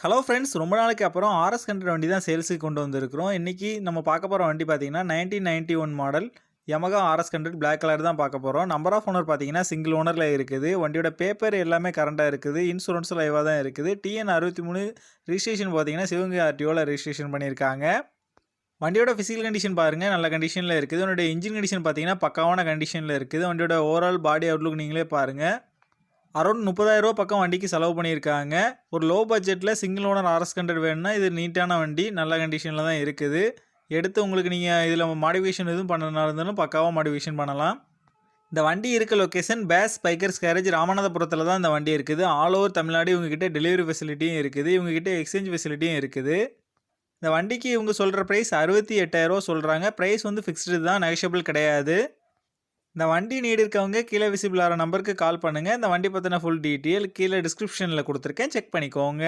Hello friends, ரொம்ப நாளைக்கு அப்புறம் ஆர்எஸ் 100 வண்டி தான் சேல்ஸுக்கு கொண்டு வந்திருக்கிறோம். இன்னைக்கு நம்ம பார்க்க போகிற வண்டி பார்த்தீங்கன்னா 1991 model Yamaha RS 100 black colour தான் பார்க்க போகிறோம். நம்பர் ஆஃப் ஓனர் பார்த்தீங்கன்னா சிங்கிள் ஓனரில் இருக்குது. வண்டியோட பேப்பர் எல்லாமே கரண்டாக இருக்குது. இன்சூரன்ஸும் லைவாக தான் இருக்குது. டிஎன் 63 ரிஜிஸ்ட்ரேஷன் பார்த்தீங்கன்னா சிவகங்கை ஆர்டிஓவில் ரிஜிஸ்ட்ரேஷன் பண்ணியிருக்காங்க. வண்டியோட ஃபிசிக்கல் கண்டிஷன் பாருங்கள், நல்ல கண்டிஷனில் இருக்குது. வண்டியோட இன்ஜின் கண்டிஷன் பார்த்தீங்கன்னா பக்காவான கண்டிஷனில் இருக்குது. வண்டியோட ஓவரால் பாடி அவுட்லுக் நீங்களே பாருங்கள். அரௌண்ட் 30,000 பக்கம் வண்டிக்கு செலவு பண்ணியிருக்காங்க. ஒரு லோ பட்ஜெட்டில் சிங்கிள் ஓனர் ஆர்எஸ் 100 வேணும்னா இது நீட்டான வண்டி, நல்ல கண்டிஷனில் தான் இருக்குது. எடுத்து உங்களுக்கு நீங்கள் இதில் மாடிஃபிகேஷன் எதுவும் பண்ணுறதா இருந்தாலும் பக்காவாக மாடிஃபிகேஷன் பண்ணலாம். இந்த வண்டி இருக்க லொக்கேஷன் பேஸ் பைக்கர்ஸ் கேரேஜ் ராமநாதபுரத்தில் தான் இந்த வண்டி இருக்குது. ஆல் ஓவர் தமிழ்நாடு இவங்ககிட்ட டெலிவரி ஃபெசிலிட்டியும் இருக்குது. இவங்ககிட்ட எக்ஸ்சேஞ்ச் ஃபெசிலிட்டியும் இருக்குது. இந்த வண்டிக்கு இவங்க சொல்கிற ப்ரைஸ் 68,000 சொல்கிறாங்க. ப்ரைஸ் வந்து ஃபிக்ஸ்டு தான், நெகஷியபிள் கிடையாது. இந்த வண்டி நீடு இருக்கவங்க கீழே விசிபிள் ஆகிற நம்பருக்கு கால் பண்ணுங்கள். இந்த வண்டி பற்றின ஃபுல் டீட்டெயில் கீழே டிஸ்கிரிப்ஷனில் கொடுத்துருக்கேன், செக் பண்ணிக்கோங்க.